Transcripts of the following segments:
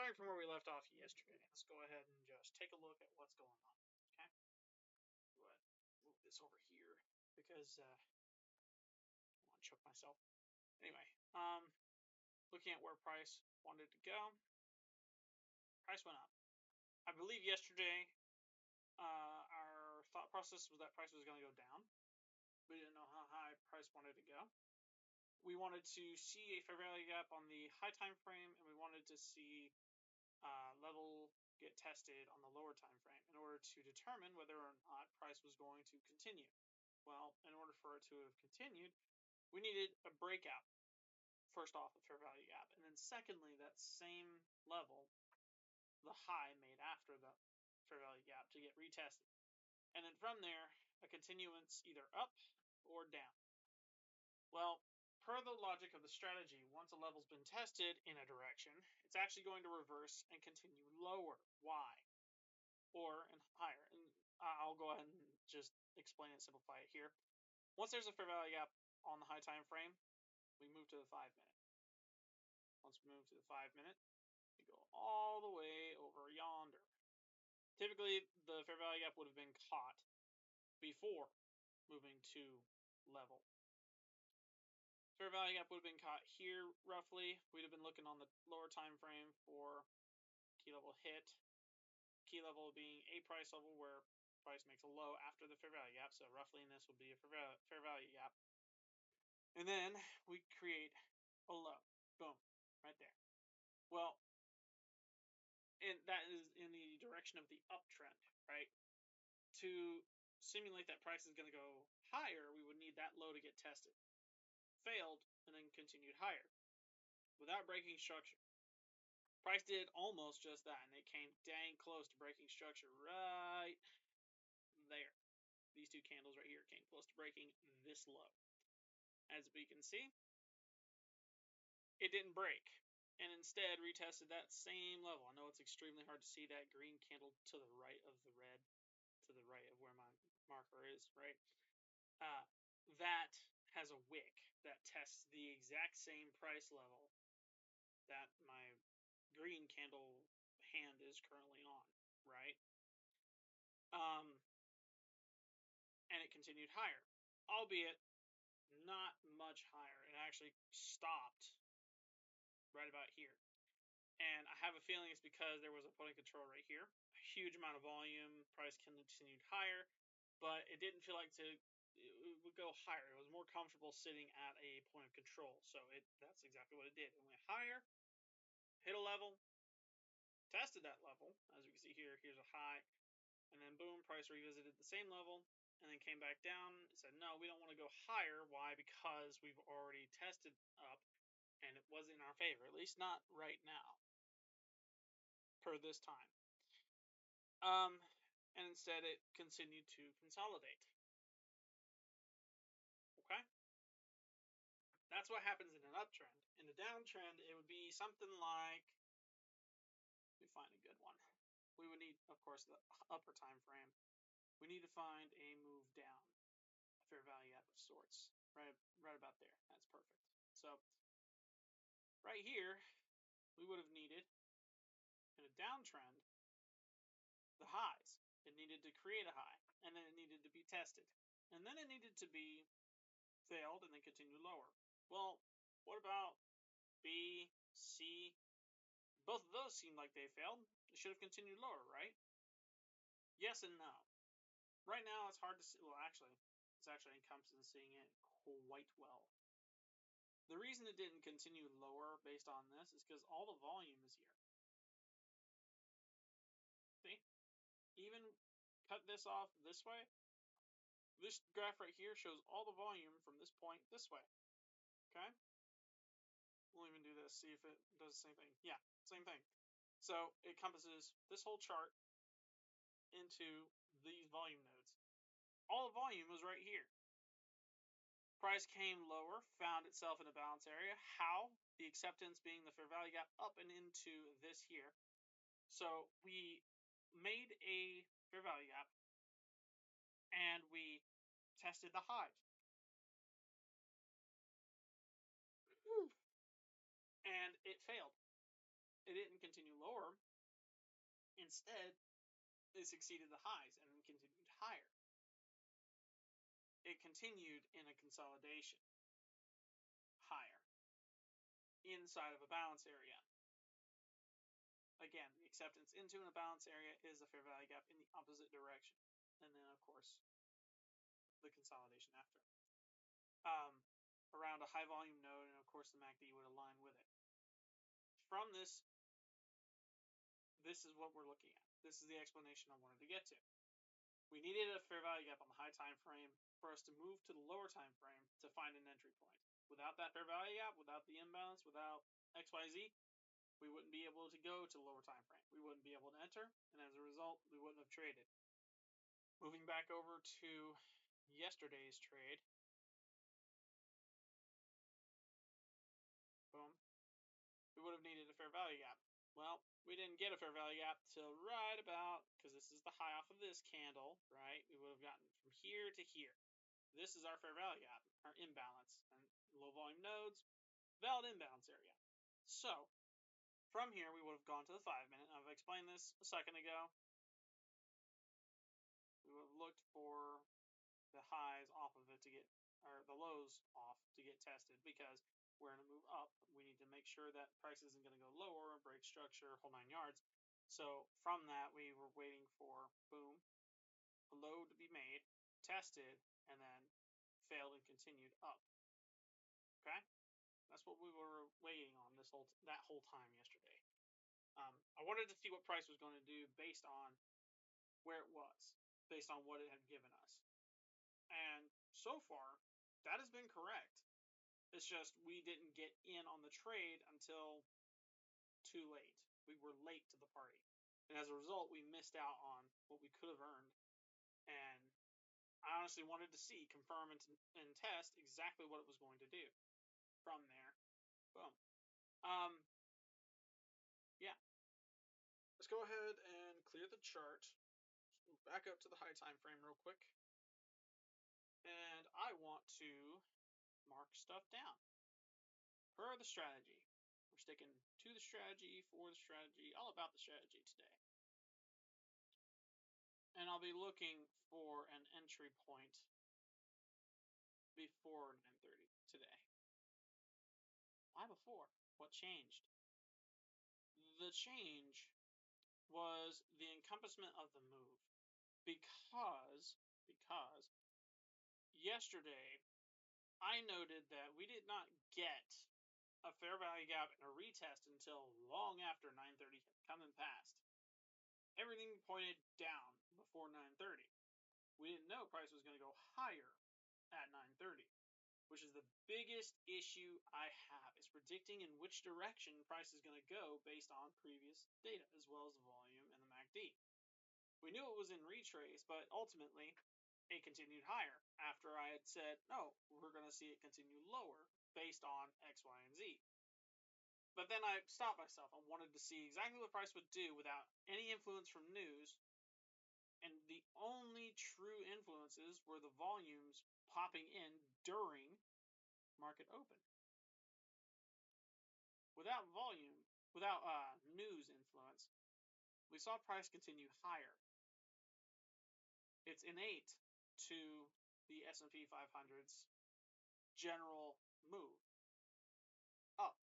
starting from where we left off yesterday, let's go ahead and just take a look at what's going on. Okay, go ahead, move this over here because I don't want to choke myself. Anyway, looking at where price wanted to go, price went up. I believe yesterday, our thought process was that price was going to go down. We didn't know how high price wanted to go. We wanted to see a fair value gap on the high time frame, and we wanted to see level get tested on the lower time frame in order to determine whether or not price was going to continue. Well, in order for it to have continued, we needed a breakout. First off, a fair value gap, and then secondly, that same level, the high made after the fair value gap, to get retested. And then from there, a continuance either up or down. Well, per the logic of the strategy, once a level's been tested in a direction, it's actually going to reverse and continue lower. Why? Or and higher. And I'll go ahead and just explain and simplify it here. Once there's a fair value gap on the high time frame, we move to the 5-minute. Once we move to the 5-minute, we go all the way over yonder. Typically, the fair value gap would have been caught before moving to level. Fair value gap would have been caught here roughly. We'd have been looking on the lower time frame for key level hit. Key level being a price level where price makes a low after the fair value gap. So roughly in this will be a fair value gap. And then we create a low. Boom. Right there. Well, and that is in the direction of the uptrend, right? To simulate that price is going to go higher, we would need that low to get tested. Failed, and then continued higher without breaking structure. Price did almost just that, and it came dang close to breaking structure right there. These two candles right here came close to breaking this low. As we can see, it didn't break, and instead retested that same level. I know it's extremely hard to see that green candle to the right of the red, to the right of where my marker is, right? That has a wick that tests the exact same price level that my green candle hand is currently on, right? And it continued higher, albeit not much higher. It actually stopped right about here. And I have a feeling it's because there was a point of control right here. A huge amount of volume, price continued higher, but it didn't feel like it would go higher. It was more comfortable sitting at a point of control. So that's exactly what it did. It went higher, hit a level, tested that level. As we can see here, here's a high. And then boom, price revisited the same level and then came back down and said, no, we don't want to go higher. Why? Because we've already tested up and it wasn't in our favor, at least not right now, per this time. And instead it continued to consolidate. Okay? That's what happens in an uptrend. In a downtrend, it would be something like, let me find a good one. We would need, of course, the upper time frame. We need to find a move down, a fair value gap of sorts, right about there. That's perfect. So right here, we would have needed, in a downtrend, the highs. It needed to create a high, and then it needed to be tested. And then it needed to be failed and then continue lower. Well, what about B, C? Both of those seem like they failed. It should have continued lower, right? Yes and no. Right now, it's hard to see. Well, actually, it's actually encompassing it quite well. The reason it didn't continue lower based on this is because all the volume is here. See? Even cut this off this way, this graph right here shows all the volume from this point this way. Okay? We'll even do this, see if it does the same thing. Yeah, same thing. So it encompasses this whole chart into these volume nodes. All the volume was right here. Price came lower, found itself in a balance area. How? The acceptance being the fair value gap up and into this here. So we made a fair value gap and we tested the highs. And it failed. it didn't continue lower. Instead, it succeeded the highs and continued higher. It continued in a consolidation higher inside of a balance area. Again, the acceptance into a balance area is a fair value gap in the opposite direction. And then, of course, the consolidation after. Around a high volume node, and of course the MACD would align with it. From this is what we're looking at. This is the explanation I wanted to get to. We needed a fair value gap on the high time frame for us to move to the lower time frame to find an entry point. Without that fair value gap, without the imbalance, without XYZ, we wouldn't be able to go to the lower time frame. We wouldn't be able to enter, and as a result, we wouldn't have traded. Moving back over to yesterday's trade. Boom. We would have needed a fair value gap. Well, we didn't get a fair value gap till right about, because this is the high off of this candle, right? We would have gotten from here to here. This is our fair value gap, our imbalance, and low volume nodes, valid imbalance area. So, from here, we would have gone to the 5-minute. I've explained this a second ago. We would have looked for the highs off of it to get, or the lows off to get tested, because we're going to move up. We need to make sure that price isn't going to go lower, break structure, whole 9 yards. So from that, we were waiting for, boom, a low to be made, tested, and then failed and continued up. Okay? That's what we were waiting on that whole time yesterday. I wanted to see what price was going to do based on where it was, based on what it had given us. And so far, that has been correct. It's just we didn't get in on the trade until too late. We were late to the party. And as a result, we missed out on what we could have earned. And I honestly wanted to see, confirm, and test exactly what it was going to do. From there, boom. Yeah. Let's go ahead and clear the chart. Back up to the high time frame real quick. And I want to mark stuff down. Per the strategy. We're sticking to the strategy, for the strategy, all about the strategy today. And I'll be looking for an entry point before 9:30 today. Why before? What changed? The change was the encompassment of the move. Because yesterday I noted that we did not get a fair value gap and a retest until long after 9:30 had come and passed. Everything pointed down before 9:30. We didn't know price was going to go higher at 9:30, which is the biggest issue I have, is predicting in which direction price is going to go based on previous data, as well as the volume and the MACD. We knew it was in retrace, but ultimately it continued higher after I had said, no, we're going to see it continue lower based on X, Y, and Z. But then I stopped myself. I wanted to see exactly what price would do without any influence from news. And the only true influences were the volumes popping in during market open. Without volume, without news influence, we saw price continue higher. It's innate to the S&P 500's general move. Up,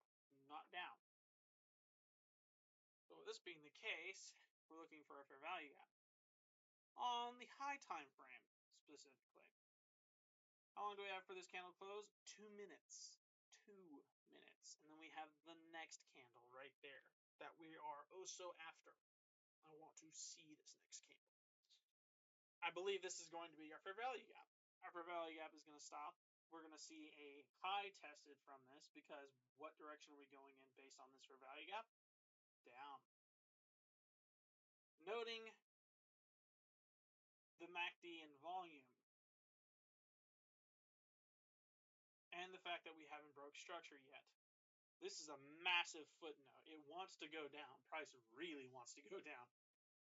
not down. So with this being the case, we're looking for a fair value gap. On the high time frame, specifically. How long do we have for this candle close? 2 minutes. 2 minutes. And then we have the next candle right there that we are oh so after. I want to see this next candle. I believe this is going to be our fair value gap. Our fair value gap is going to stop. We're going to see a high tested from this, because what direction are we going in based on this fair value gap? Down. Noting the MACD and volume, and the fact that we haven't broke structure yet. This is a massive footnote. It wants to go down. Price really wants to go down,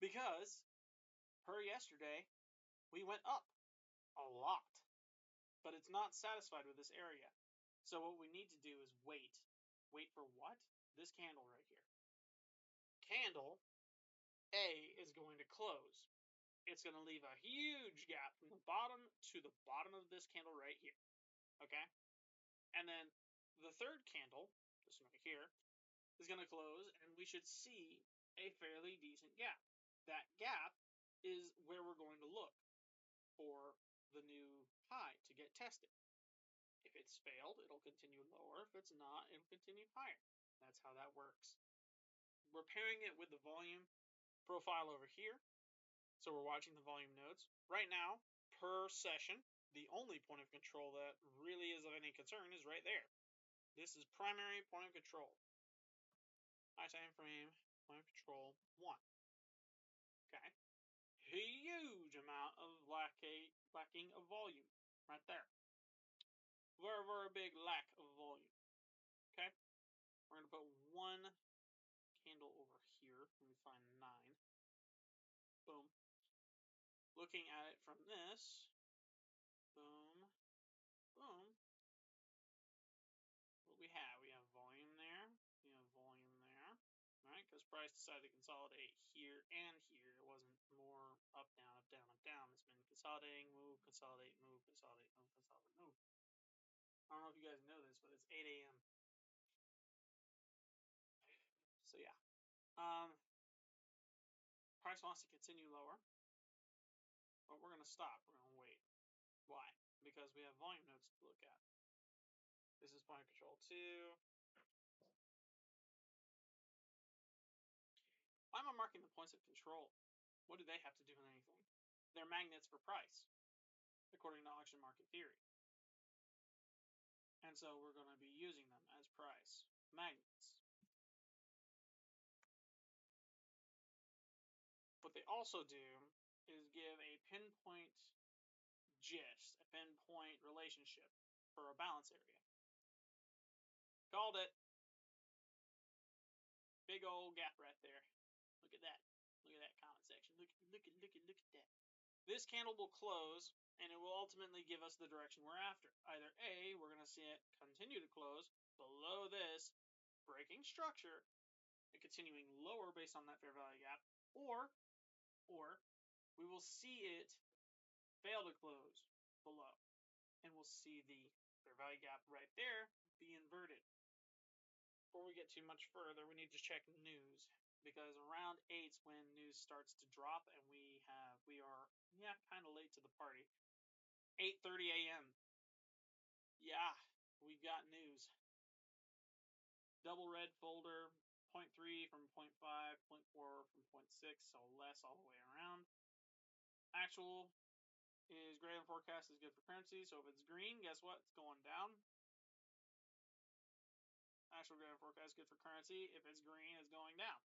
because per yesterday, we went up a lot, but it's not satisfied with this area. So what we need to do is wait. Wait for what? This candle right here. candle A is going to close. It's going to leave a huge gap from the bottom to the bottom of this candle right here. Okay? And then the third candle, this one right here, is going to close, and we should see a fairly decent gap. That gap is where we're going to look for the new high to get tested. If it's failed, it'll continue lower. If it's not, it'll continue higher. That's how that works. We're pairing it with the volume profile over here. So we're watching the volume nodes. Right now, per session, the only point of control that really is of any concern is right there. This is primary point of control. High time frame, point of control 1. Okay. Huge amount of lacking of volume right there. Very, very big lack of volume. Okay. We're going to put one candle over here. Let me find 9. Boom. Looking at it from this. Boom. Boom. What we have? We have volume there. We have volume there. Right? Because price decided to consolidate here and here. It wasn't more up, down, up, down, up, down. It's been consolidating, move, consolidate, move, consolidate, move, consolidate, move. I don't know if you guys know this, but it's 8 a.m. So yeah. Price wants to continue lower, but we're going to stop. We're going to wait. Why? Because we have volume nodes to look at. This is point of control 2. Why am I marking the points of control? What do they have to do with anything? They're magnets for price, according to auction market theory. And so we're going to be using them as price magnets. What they also do is give a pinpoint gist, a pinpoint relationship for a balance area. Called it. Big old gap right there. Look at that. Look at that comment section. Look at that. This candle will close, and it will ultimately give us the direction we're after. Either A, we're going to see it continue to close below this, breaking structure, and continuing lower based on that fair value gap, or we will see it fail to close below, and we'll see the fair value gap right there be inverted. Before we get too much further, we need to check news, because around 8's when news starts to drop, and we are kind of late to the party. 8:30 a.m. Yeah, we've got news. Double red folder, 0.3 from 0.5, 0.4 from 0.6, so less all the way around. Actual is greater than forecast is good for currency, so if it's green, guess what? It's going down. Actual greater than forecast is good for currency. If it's green, it's going down.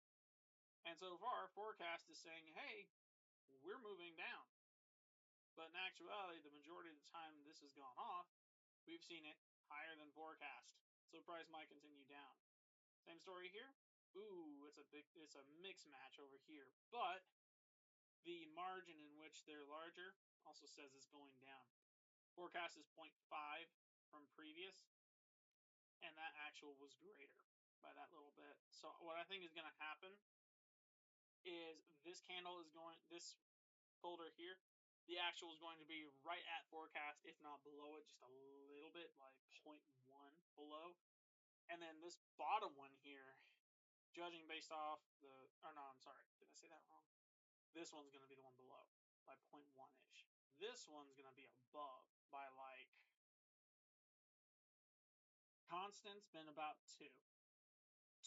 And so far, forecast is saying, hey, we're moving down. But in actuality, the majority of the time this has gone off, we've seen it higher than forecast. So price might continue down. Same story here. Ooh, it's a mix match over here. But the margin in which they're larger also says it's going down. Forecast is 0.5 from previous, and that actual was greater by that little bit. So what I think is going to happen is this folder here, the actual is going to be right at forecast, if not below it, just a little bit, like 0.1 below. And then this bottom one here, judging based off did I say that wrong? This one's going to be the one below by 0.1-ish. This one's going to be above by like, constant's been about 2.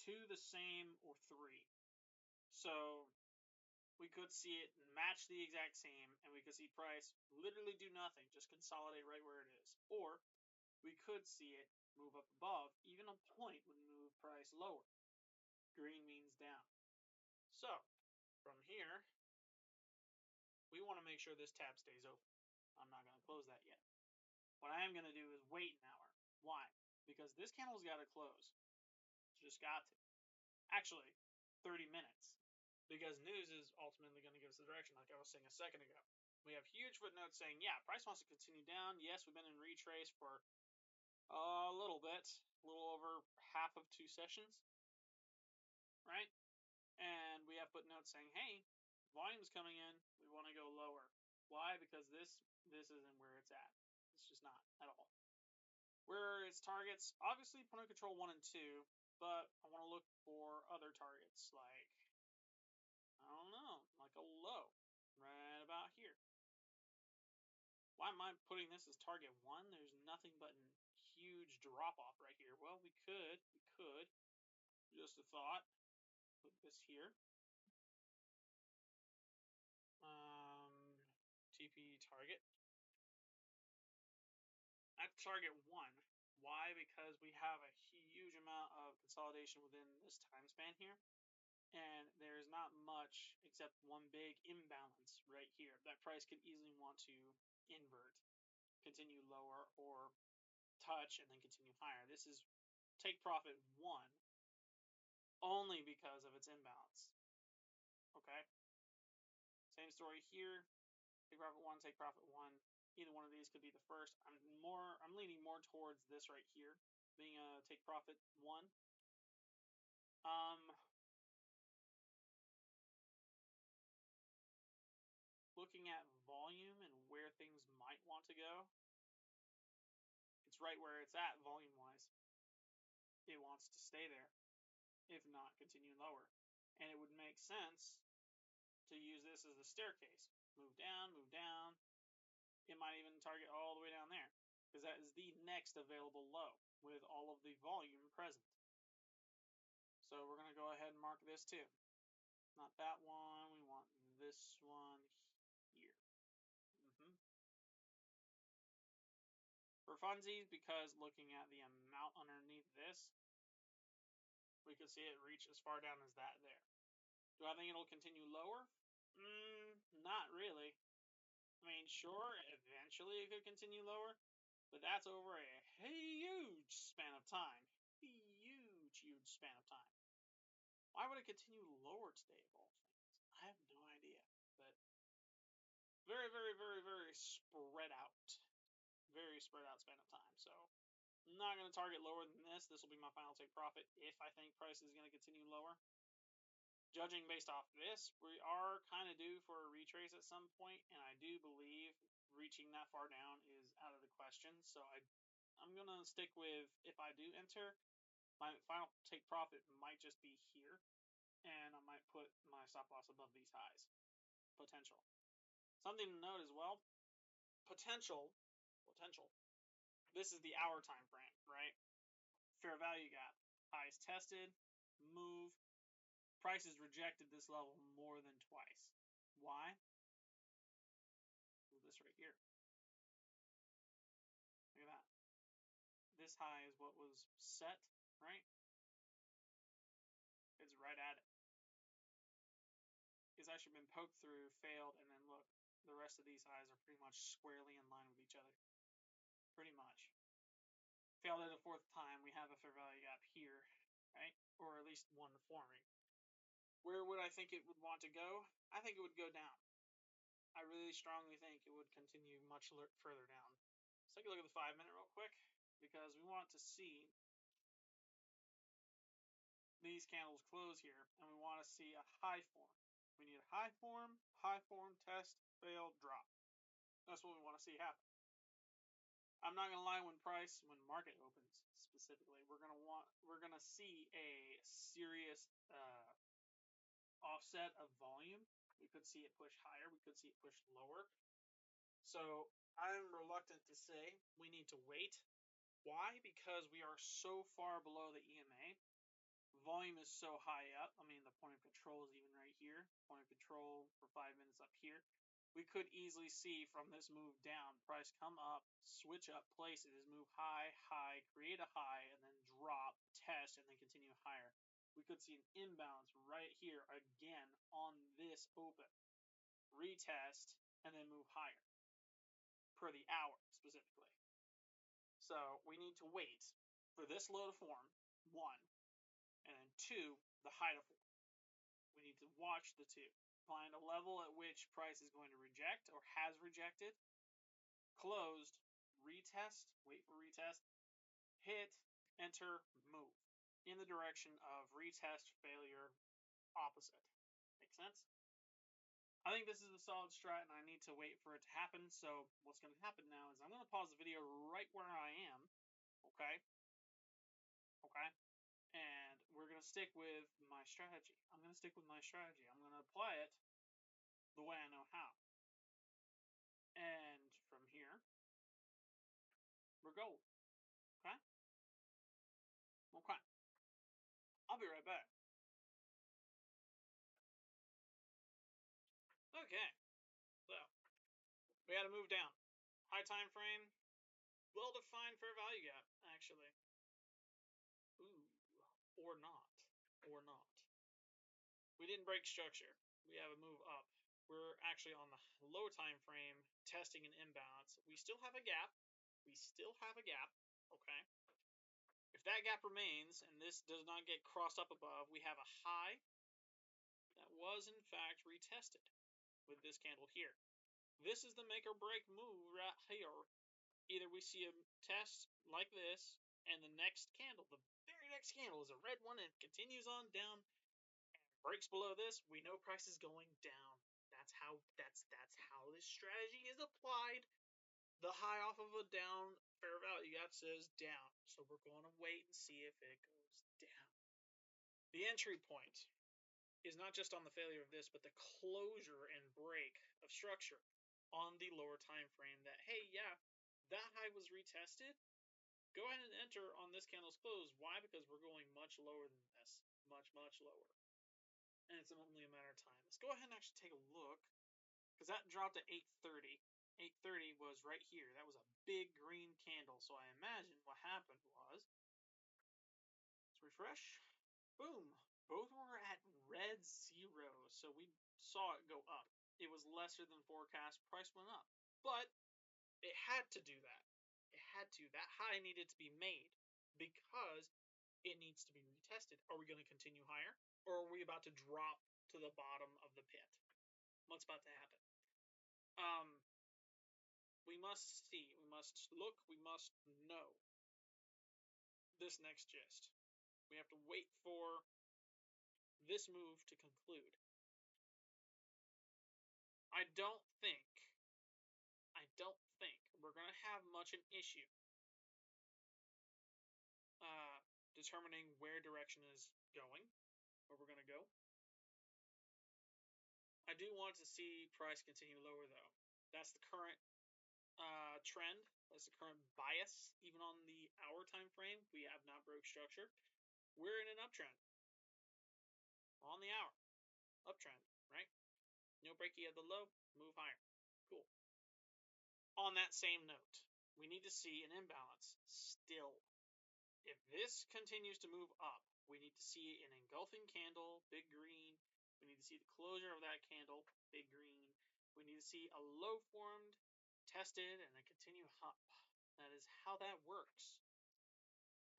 2 the same or 3. So we could see it match the exact same, and we could see price literally do nothing, just consolidate right where it is. Or we could see it move up above. Even a point would move price lower. Green means down. So from here, we want to make sure this tab stays open. I'm not going to close that yet. What I am going to do is wait an hour. Why? Because this candle's got to close. Just got to. Actually, 30 minutes. Because news is ultimately going to give us the direction, like I was saying a second ago. We have huge footnotes saying, yeah, price wants to continue down. Yes, we've been in retrace for a little bit, a little over half of 2 sessions, right? And we have footnotes saying, hey, volume's coming in, we want to go lower. Why? Because this isn't where it's at. It's just not at all. Where its targets, obviously point control 1 and 2, but I want to look for other targets, like, I don't know, like a low, right about here. Why am I putting this as target 1? There's nothing but a huge drop-off right here. Well, we could, just a thought, put this here. TP target. At target 1. Why? Because we have a huge amount of consolidation within this time span here. And there's not much except one big imbalance right here. That price could easily want to invert, continue lower, or touch and then continue higher. This is take profit 1 only because of its imbalance. Okay? Same story here. Take profit 1, take profit 1. Either one of these could be the first. I'm leaning more towards this right here, being a take profit 1. Looking at volume and where things might want to go, it's right where it's at volume-wise. It wants to stay there, if not continue lower. And it would make sense to use this as a staircase. Move down, move down. It might even target all the way down there, because that is the next available low with all of the volume present. So we're going to go ahead and mark this too. Not that one. We want this one here. For funsies, because looking at the amount underneath this, we could see it reach as far down as that there. Do I think it'll continue lower? Not really. I mean, sure, eventually it could continue lower, but that's over a huge span of time. Huge span of time. Why would it continue lower today of all things? I have no idea. But very, very, very, very spread out. Very spread out span of time. So I'm not going to target lower than this. This will be my final take profit if I think price is going to continue lower. Judging based off this, we are kind of due for a retrace at some point, and I do believe reaching that far down is out of the question. So I'm going to stick with, if I do enter, my final take profit might just be here, and I might put my stop loss above these highs. Potential. Something to note as well, potential. This is the hour time frame, right? Fair value gap. Highs tested, move. Price has rejected this level more than twice. Why? Well, this right here. Look at that. This high is what was set, right? It's right at it. It's actually been poked through, failed, and then look, the rest of these highs are pretty much squarely in line with each other. Pretty much. Failed it a fourth time, we have a fair value gap here, right? Or at least one forming. Where would I think it would want to go? I think it would go down. I really strongly think it would continue much further down. Let's take a look at the 5-minute real quick, because we want to see these candles close here, and we want to see a high form. We need a high form, test, fail, drop. That's what we want to see happen. I'm not gonna lie, when market opens specifically, we're gonna see a serious offset of volume. We could see it push higher, we could see it push lower. So I'm reluctant to say we need to wait. Why? Because we are so far below the EMA. Volume is so high up. I mean, the point of control is even right here. Point of control for 5 minutes up here. We could easily see from this move down, price come up, switch up places, move high, create a high, and then drop, test, and then continue higher. We could see an imbalance right here again on this open. Retest, and then move higher. Per the hour, specifically. So we need to wait for this low to form, 1, and then 2, the high to form. We need to watch the 2. Find a level at which price is going to reject or has rejected, closed, retest, wait for retest, hit, enter, move in the direction of retest, failure, opposite. Make sense? I think this is a solid strat, and I need to wait for it to happen. So what's going to happen now is I'm going to pause the video right where I am. Okay? Okay? And we're going to stick with my strategy. I'm going to stick with my strategy. I'm going to apply it the way I know how. And from here, we're gold. Okay? Okay. I'll be right back. Okay. So, we got to move down. High time frame. Well-defined fair value gap, actually. Ooh. Or not. Or not. We didn't break structure. We have a move up. We're actually on the low time frame, testing an imbalance. We still have a gap. We still have a gap. Okay. If that gap remains and this does not get crossed up above, we have a high that was in fact retested with this candle here. This is the make or break move right here. Either we see a test like this, and the next candle, the very next candle, is a red one and continues on down and breaks below this. We know price is going down. That's how this strategy is applied. The high off of a down fair value gap says down, so we're going to wait and see if it goes down. The entry point is not just on the failure of this, but the closure and break of structure on the lower time frame. That, hey, yeah, that high was retested. Go ahead and enter on this candle's close. Why? Because we're going much lower than this. Much, much lower. And it's only a matter of time. Let's go ahead and actually take a look. Because that dropped at 8:30. 8:30 was right here. That was a big green candle. So I imagine what happened was, let's refresh. Boom. Both were at red zeros. So we saw it go up. It was lesser than forecast. Price went up. But it had to do that. It had to. That high needed to be made because it needs to be retested. Are we going to continue higher? Or are we about to drop to the bottom of the pit? What's about to happen? We must see. We must look. We must know this next gist. We have to wait for this move to conclude. I don't think we're going to have much an issue determining where direction is going, where we're going to go. I do want to see price continue lower, though. That's the current trend. That's the current bias. Even on the hour time frame, we have not broke structure. We're in an uptrend. On the hour. Uptrend, right? No breaky at the low, move higher. Cool. On that same note, we need to see an imbalance still. If this continues to move up, we need to see an engulfing candle, big green. We need to see the closure of that candle, big green. We need to see a low formed, tested, and then continue up. That is how that works.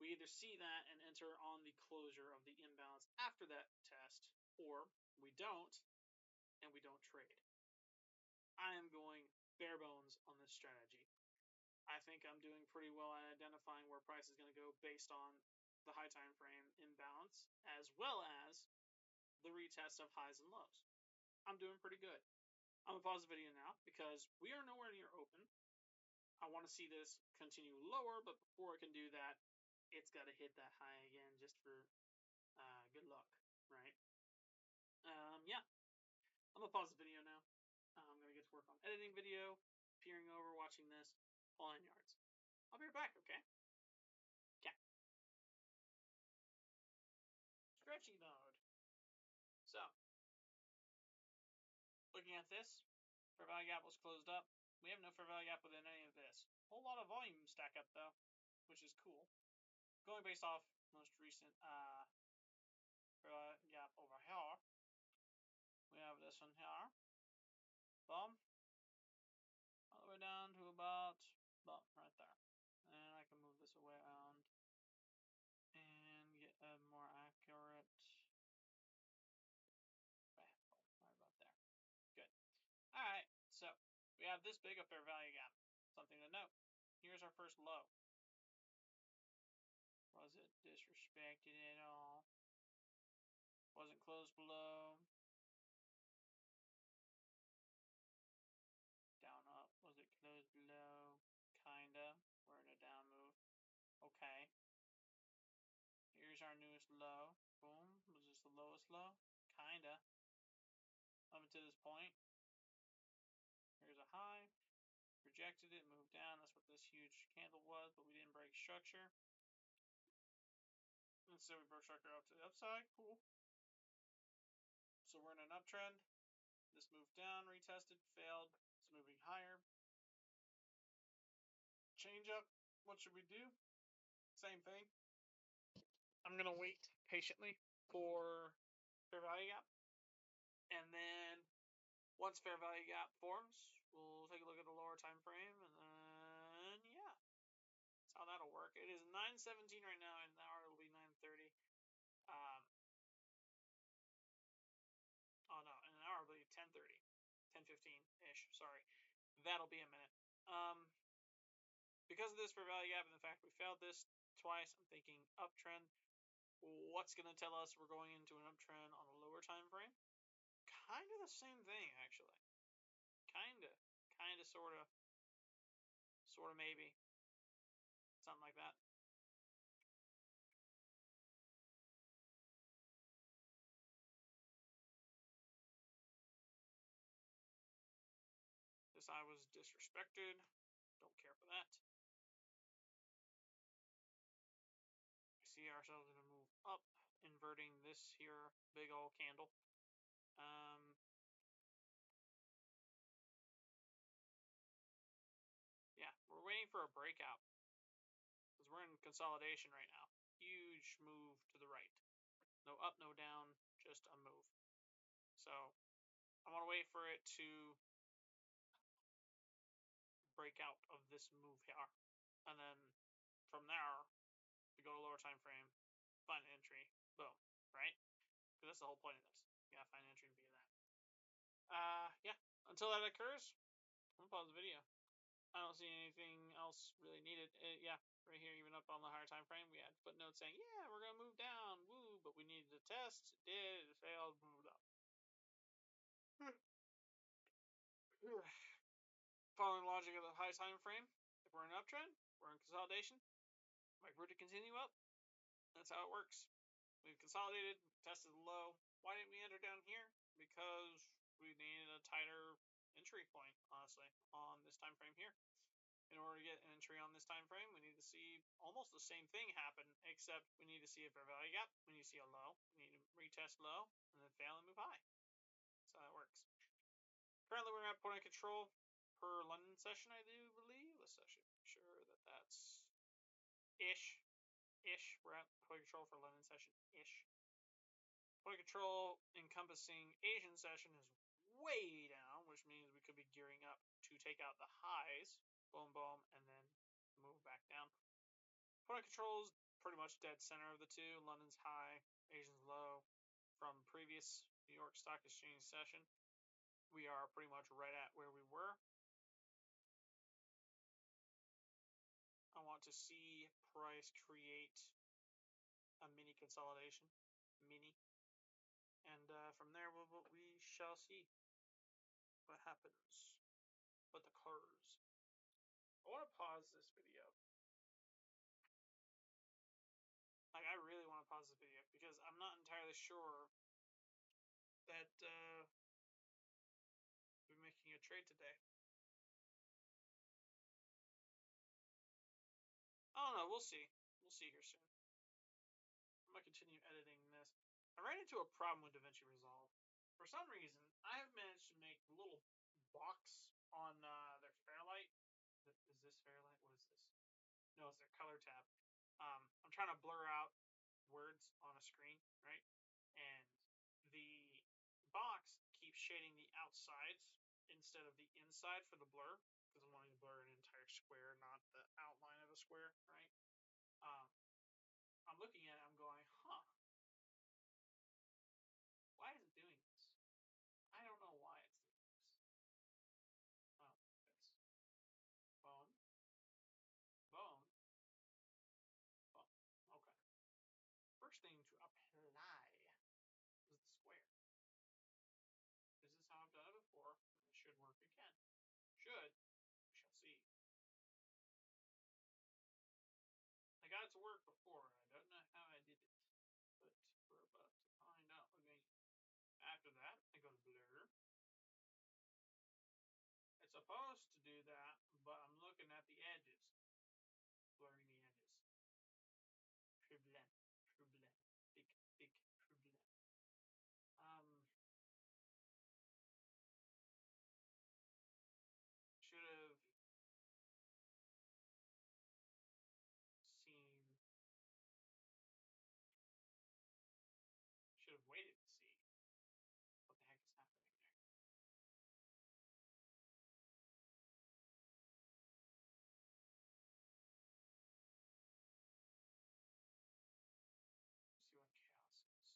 We either see that and enter on the closure of the imbalance after that test, or we don't, and we don't trade. I am going bare bones on this strategy. I think I'm doing pretty well at identifying where price is going to go based on the high time frame imbalance, as well as the retest of highs and lows. I'm doing pretty good. I'm going to pause the video now because we are nowhere near open. I want to see this continue lower, but before it can do that, it's got to hit that high again just for good luck, right? Yeah. I'm going to pause the video now. I'm going to get to work on editing video, peering over, watching this, all 9 yards. I'll be right back, okay? Okay. Stretchy mode. So, looking at this, fair value gap was closed up. We have no fair value gap within any of this. Whole lot of volume stack up, though, which is cool. Going based off most recent fair value gap over here, we have this one here. Boom. All the way down to about, boom, right there. And I can move this away around and get a more accurate, right about there. Good. All right, so we have this big a fair value gap. Something to note. Here's our first low. Was it disrespected at all? Wasn't closed below. Down up. Was it closed below? Kinda. We're in a down move. Okay. Here's our newest low. Boom. Was this the lowest low? Kinda. Up until this point. Here's a high. Rejected it, moved down. That's what this huge candle was, but we didn't break structure. Instead, we broke structure up to the upside. Cool. So we're in an uptrend. This moved down, retested, failed. It's moving higher. Change up. What should we do? Same thing. I'm going to wait patiently for fair value gap. And then once fair value gap forms, we'll take a look at the lower time frame. And then, yeah, that's how that'll work. It is 9:17 right now. In an hour, it'll be 9:30. Oh, no. In an hour, it'll be 10:30. 10:15-ish. Sorry. That'll be a minute. Because of this fair value gap and the fact we failed this twice, I'm thinking uptrend. What's going to tell us we're going into an uptrend on a lower time frame? Kind of the same thing, actually. Kind of, sort of, maybe. Something like that. This I was disrespected. Don't care for that. We see ourselves going to move up, inverting this here big old candle. Yeah, we're waiting for a breakout because we're in consolidation right now. Huge move to the right. No up, no down, just a move. So I want to wait for it to break out of this move here. And then from there, we go to lower time frame, find an entry, boom, right? Because that's the whole point of this. You gotta find an entry to be that. Yeah. Until that occurs, I'm gonna pause the video. I don't see anything else really needed. Yeah, right here, even up on the higher time frame, we had footnotes saying, yeah, we're gonna move down, woo, but we needed to test. It did. It failed. Moved up. Following the logic of the high time frame, if we're in an uptrend, we're in consolidation. Wait for it to continue up. That's how it works. We've consolidated, tested the low. Why didn't we enter down here? Because we needed a tighter entry point, honestly, on this time frame here. In order to get an entry on this time frame, we need to see almost the same thing happen, except we need to see a fair value gap. We need to see a low. We need to retest low, and then fail and move high. That's how that works. Currently, we're at point of control per London session, I do believe. Let's actually make sure that that's ish. We're at point of control for London session ish. Point of control encompassing Asian session is way down, which means we could be gearing up to take out the highs, boom, boom, and then move back down. Point of control is pretty much dead center of the two. London's high, Asian's low. From previous New York Stock Exchange session, we are pretty much right at where we were. I want to see price create a mini consolidation, and from there we shall see what happens, what occurs. I want to pause this video. Like, I really want to pause this video because I'm not entirely sure that we're making a trade today. I don't know. We'll see. We'll see here soon. I'm going to continue editing this. I ran into a problem with DaVinci Resolve. For some reason, I have managed to make a little box on their Fairlight. Is this Fairlight? What is this? No, it's their color tab. I'm trying to blur out words on a screen, right? And the box keeps shading the outsides instead of the inside for the blur, because I'm wanting to blur an entire square, not the outline of a square, right? I'm looking at it, I'm going, huh, why is it doing this? I don't know why it's doing this. Oh, it's bone, bone, bone. Okay. First thing to apply it's worked before. I don't know how I did it, but we're about to find out again. After that, I go to blur. It's supposed to do that, but I'm looking at the edges, blurring the edges. Problem, problem, big problem. Should have seen. Should have waited to see what the heck is happening there. Let's see what chaos is.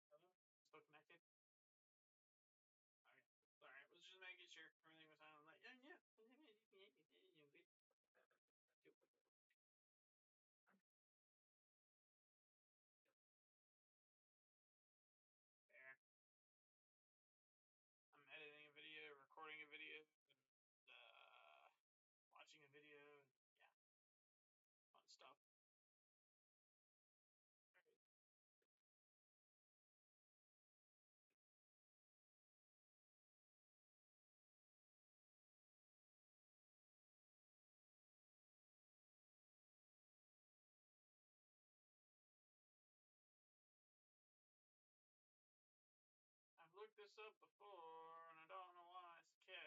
Hello? Still connected? Okay. Alright, let's just making sure everything was on. I'm like, yeah. There. I'm editing a video, recording a video, and watching a video. Yeah, fun stuff. Alright. I've looked this up before, and I don't know why it's the case.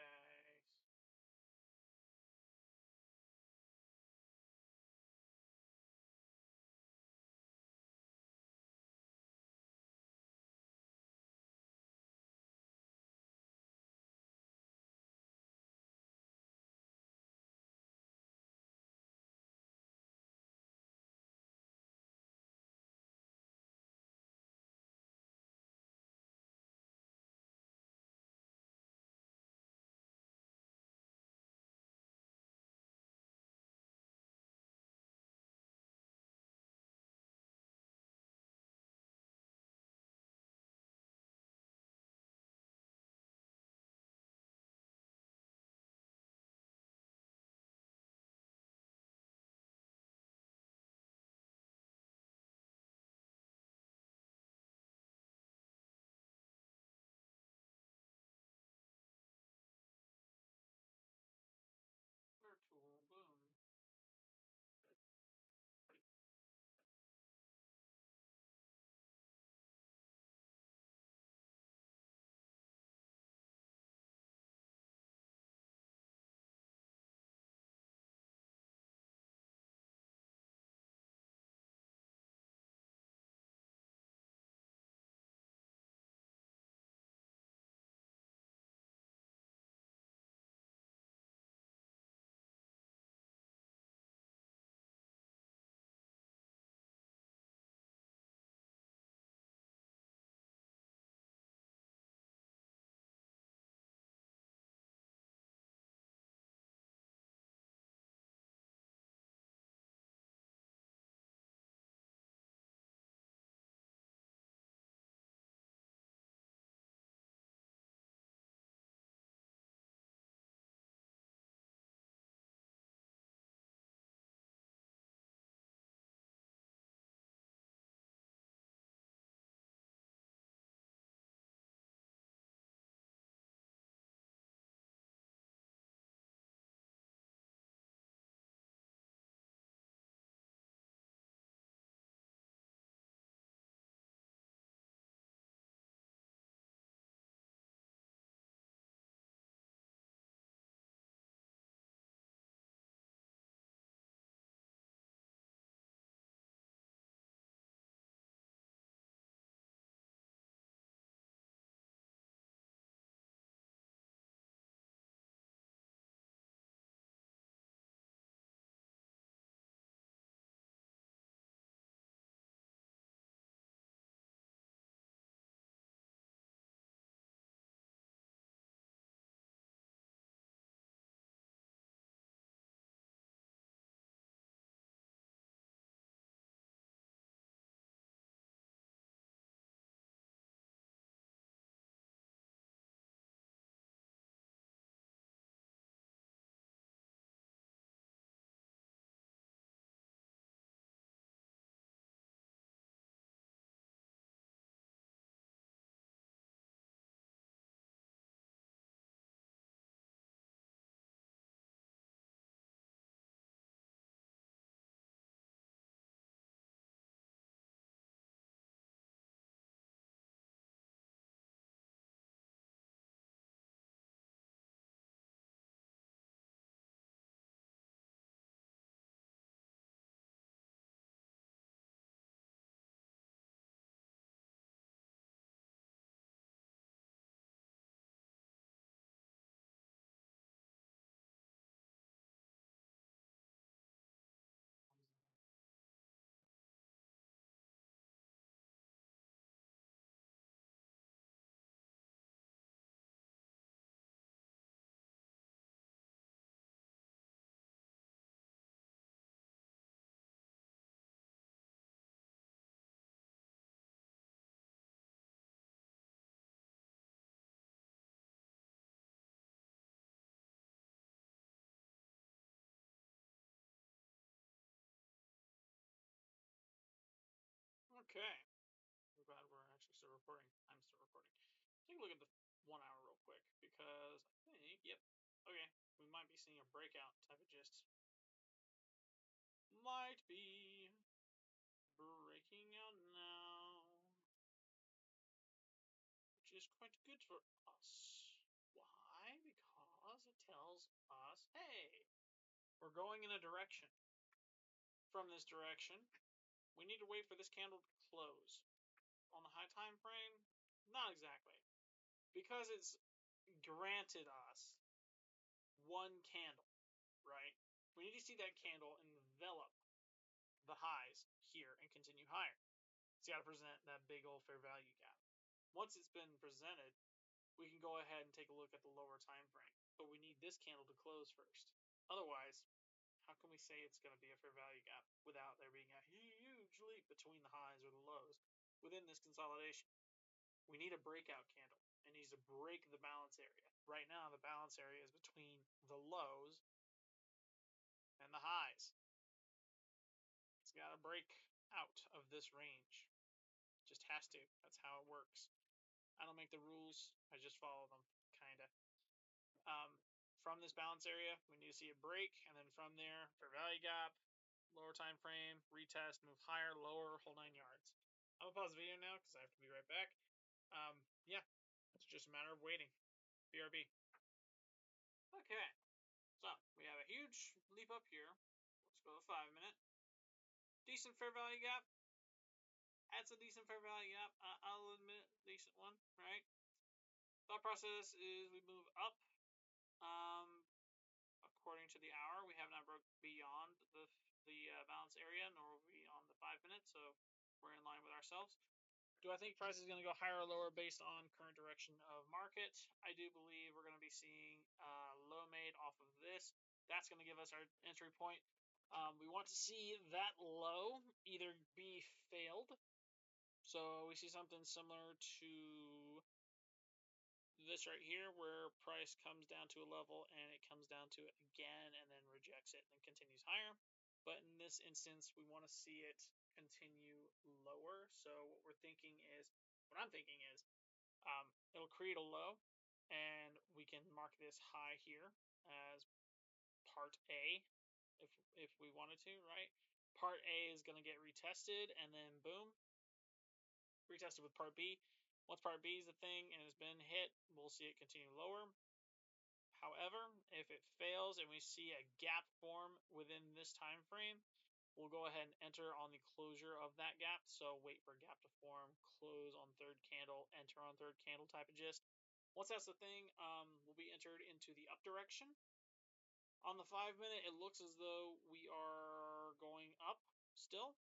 recording. I'm still recording. Take a look at the 1 hour real quick because I think, yep, okay, we might be seeing a breakout type of gist. Might be breaking out now, which is quite good for us. Why? Because it tells us, hey, we're going in a direction. From this direction, we need to wait for this candle to close. On the high time frame, not exactly. Because it's granted us one candle, right? We need to see that candle envelop the highs here and continue higher. It's got to present that big old fair value gap. Once it's been presented, we can go ahead and take a look at the lower time frame. But we need this candle to close first. Otherwise, how can we say it's going to be a fair value gap without there being a huge leap between the highs or the lows within this consolidation? We need a breakout candle. It needs to break the balance area. Right now, the balance area is between the lows and the highs. It's got to break out of this range. It just has to. That's how it works. I don't make the rules. I just follow them, kind of. From this balance area, we need to see a break, and then from there, fair value gap, lower time frame, retest, move higher, lower, whole 9 yards. I'm gonna pause the video now because I have to be right back. Yeah, it's just a matter of waiting. BRB. Okay, so we have a huge leap up here. Let's go to 5 minute. Decent fair value gap. That's a decent fair value gap. I'll admit, decent one, right? Thought process is we move up. According to the hour, we have not broke beyond the balance area, nor will we on the 5 minutes, so we're in line with ourselves. Do I think price is going to go higher or lower based on current direction of market? I do believe we're going to be seeing low made off of this. That's going to give us our entry point. We want to see that low either be failed. So we see something similar to this right here, where price comes down to a level and it comes down to it again and then rejects it and continues higher. But in this instance, we want to see it continue lower. So what I'm thinking is, it'll create a low, and we can mark this high here as part A, if we wanted to, right? Part A is going to get retested, and then boom, retested with part B. Once part B is the thing and has been hit, we'll see it continue lower. However, if it fails and we see a gap form within this time frame, we'll go ahead and enter on the closure of that gap. So wait for gap to form, close on third candle, enter on third candle type of gist. Once that's the thing, we'll be entered into the up direction. On the 5 minute, it looks as though we are going up still.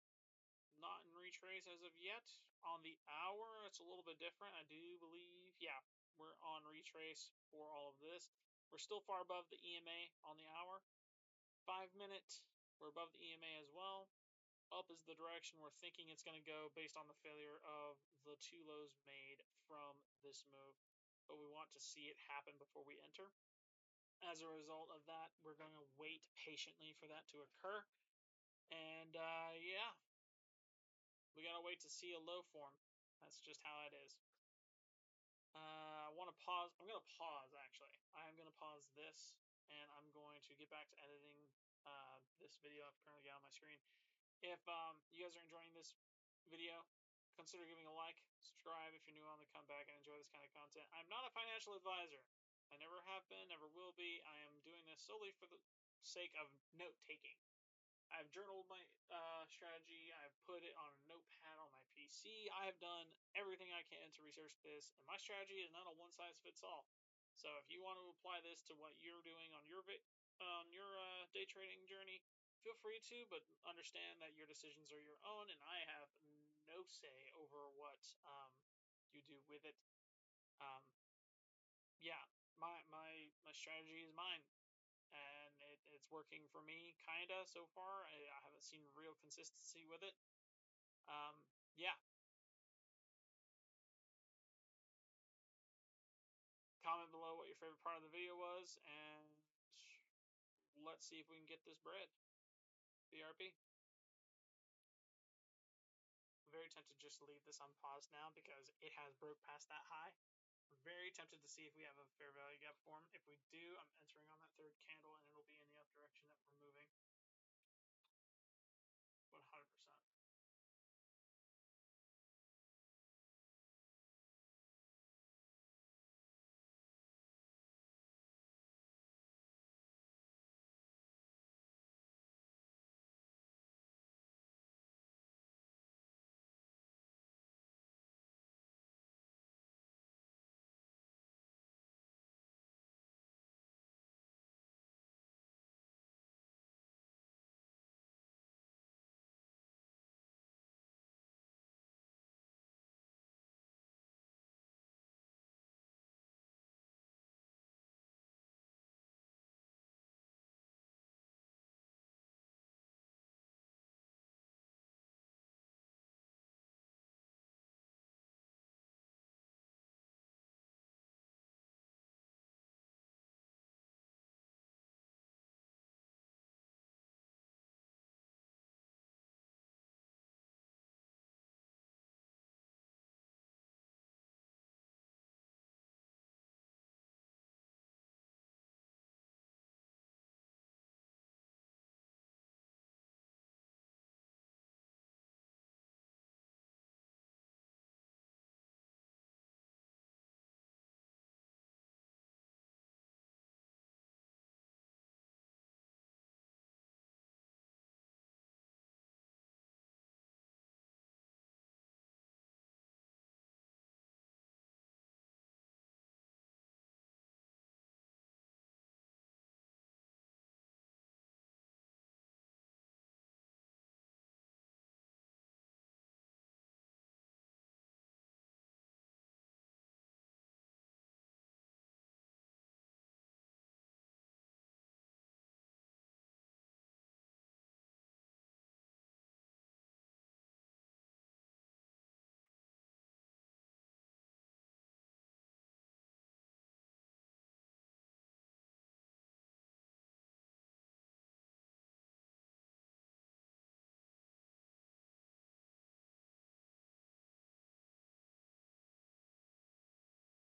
Not in retrace as of yet. On the hour, it's a little bit different. I do believe, yeah, we're on retrace for all of this. We're still far above the EMA on the hour. 5 minute, we're above the EMA as well. Up is the direction we're thinking it's going to go based on the failure of the two lows made from this move. But we want to see it happen before we enter. As a result of that, we're going to wait patiently for that to occur. And yeah, we gotta wait to see a low form. That's just how it is. I want to pause. I'm gonna pause actually. I'm gonna pause this, and I'm going to get back to editing this video I've currently got on my screen. If you guys are enjoying this video, consider giving a like, subscribe if you're new on the comeback and enjoy this kind of content. I'm not a financial advisor. I never have been, never will be. I am doing this solely for the sake of note taking. I've journaled my strategy. I've put it on a notepad on my PC. I have done everything I can to research this, and my strategy is not a one-size-fits-all. So if you want to apply this to what you're doing on your day trading journey, feel free to, but understand that your decisions are your own, and I have no say over what you do with it. Yeah, my strategy is mine, and it's working for me kinda so far. I haven't seen real consistency with it. Yeah, comment below what your favorite part of the video was, and let's see if we can get this bread. BRP. very tempted just to leave this unpaused now because it has broke past that high. I'm very tempted to see if we have a fair value gap form. If we do, I'm entering on that third candle, and it'll be in the up direction that we're moving. 100%.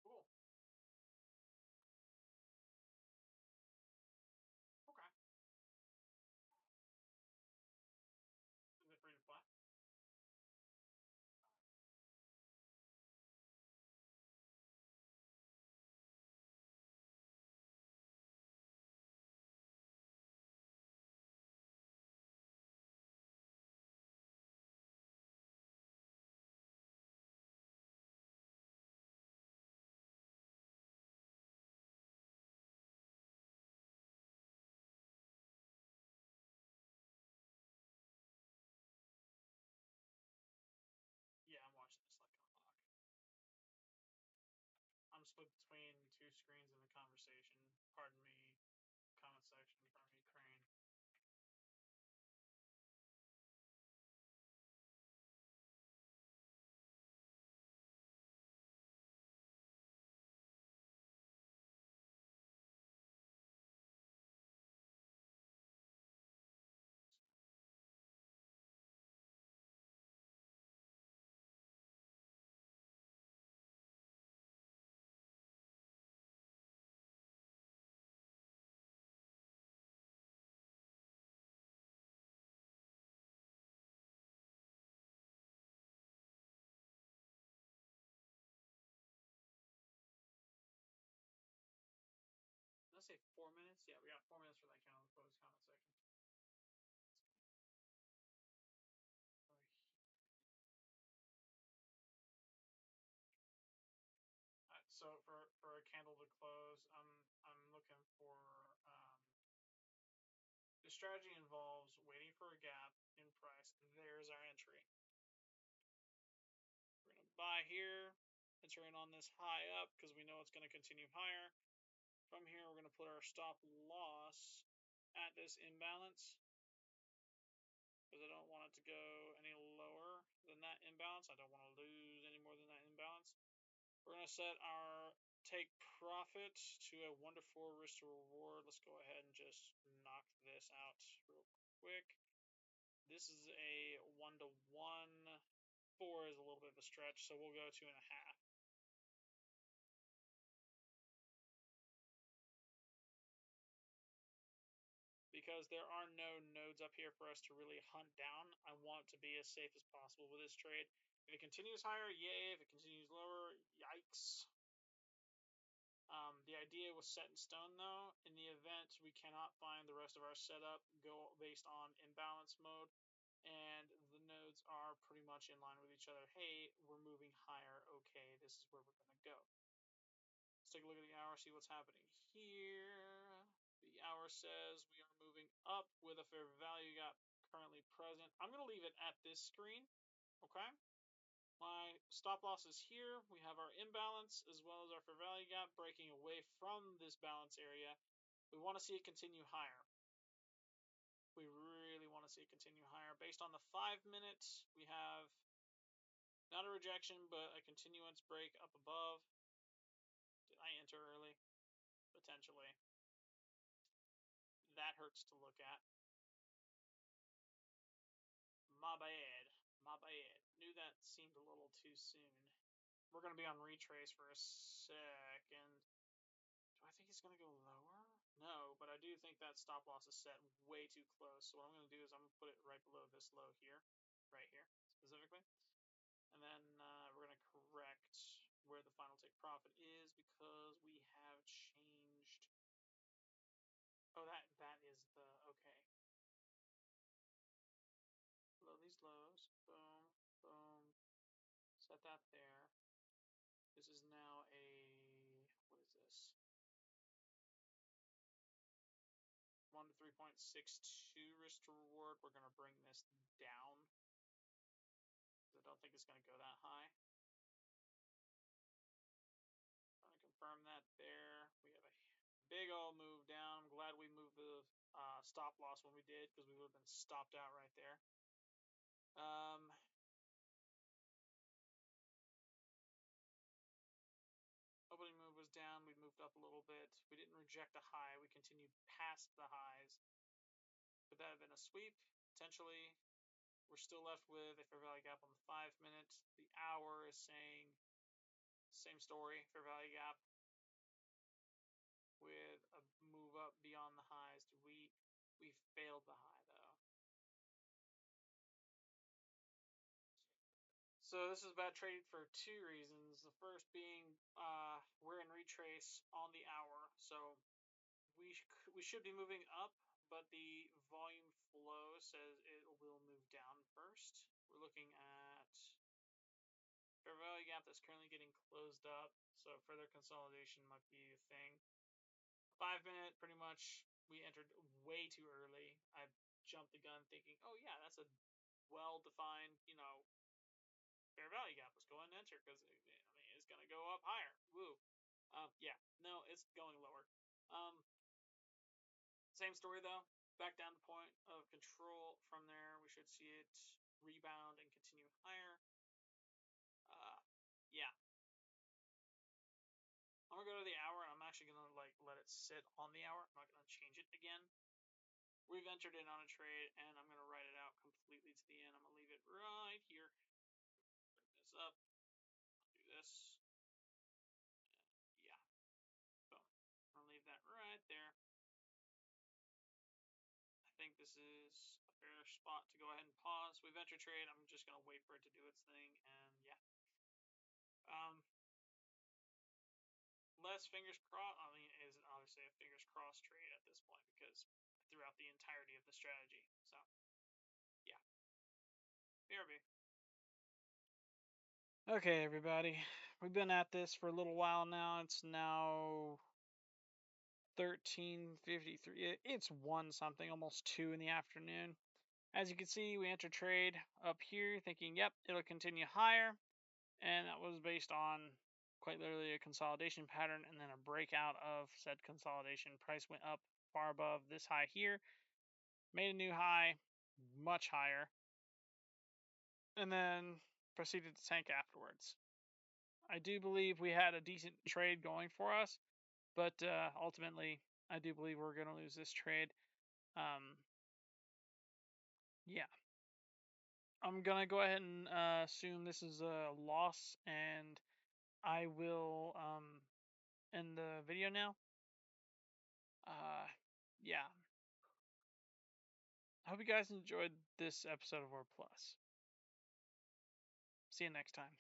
Cool. Okay. Is it free to play? Yeah, I'm watching this like a hawk. I'm split between two screens in the conversation. Pardon me, comment section. Pardon me, Crane. Let's say 4 minutes. Yeah, we got 4 minutes for that candle to close comment section. So for a candle to close, I'm looking for the strategy involves waiting for a gap in price. There's our entry. We're gonna buy here, entering on this high up because we know it's going to continue higher. From here, we're going to put our stop loss at this imbalance because I don't want it to go any lower than that imbalance. I don't want to lose any more than that imbalance. We're going to set our take profit to a 1 to 4 risk to reward. Let's go ahead and just knock this out real quick. This is a 1 to 1 4 is a little bit of a stretch, so we'll go 2.5. Because there are no nodes up here for us to really hunt down, I want to be as safe as possible with this trade. If it continues higher, yay. If it continues lower, yikes. The idea was set in stone, though. In the event we cannot find the rest of our setup, go based on imbalance mode, and the nodes are pretty much in line with each other. Hey, we're moving higher. Okay, this is where we're going to go. Let's take a look at the hour, see what's happening here. The hour says we are moving up with a fair value gap currently present. I'm going to leave it at this screen, okay? My stop loss is here. We have our imbalance as well as our fair value gap breaking away from this balance area. We want to see it continue higher. We really want to see it continue higher. Based on the 5 minutes, we have not a rejection, but a continuance break up above. Did I enter early? Potentially. That hurts to look at. My bad. My bad. Knew that seemed a little too soon. We're going to be on retrace for a second. Do I think it's going to go lower? No, but I do think that stop loss is set way too close. So what I'm going to do is I'm going to put it right below this low here. Right here, specifically. And then we're going to correct where the final take profit is because we have changed. Oh, that is the, okay. Below these lows. Boom, boom. Set that there. This is now a, what is this? 1 to 3.62 risk to reward. We're going to bring this down. I don't think it's going to go that high. I'm going to confirm that there. We have a big old move down. I'm glad we moved the stop loss when we did because we would have been stopped out right there. Opening move was down. We moved up a little bit. We didn't reject a high. We continued past the highs. Could that have been a sweep? Potentially. We're still left with a fair value gap on the 5 minutes. The hour is saying same story, fair value gap with a move up beyond the highs. We failed the high though. So this is a bad trade for 2 reasons. The first being we're in retrace on the hour, so we should be moving up, but the volume flow says it will move down first. We're looking at fair value gap that's currently getting closed up, so further consolidation might be a thing. 5 minute, pretty much, we entered way too early. I jumped the gun thinking, oh yeah, that's a well-defined, fair value gap. Let's go ahead and enter because it's going to go up higher. Woo. Yeah, no, it's going lower. Same story though. Back down to point of control. From there, we should see it rebound and continue higher. Yeah. I'm gonna go to the hour. I'm actually gonna let it sit on the hour. I'm not gonna change it again. We've entered in on a trade, and I'm gonna write it out completely to the end. I'm gonna leave it right here. Bring this up. Do this. Yeah. Boom. I'm gonna leave that right there. I think this is a fair spot to go ahead and pause. We've entered trade. I'm just gonna wait for it to do its thing, and yeah. Less fingers crossed. I mean, it is obviously a fingers crossed trade at this point because throughout the entirety of the strategy. So, yeah. BRB. Okay, everybody. We've been at this for a little while now. It's now 13:53. It's 1 something, almost 2 in the afternoon. As you can see, we entered trade up here thinking, yep, it'll continue higher. And that was based on quite literally a consolidation pattern and then a breakout of said consolidation. Price went up far above this high here, made a new high, much higher, and then proceeded to tank afterwards. I do believe we had a decent trade going for us, but ultimately, I do believe we're going to lose this trade. Yeah. I'm gonna go ahead and assume this is a loss, and I will end the video now. Yeah. I hope you guys enjoyed this episode of Or Plus. See you next time.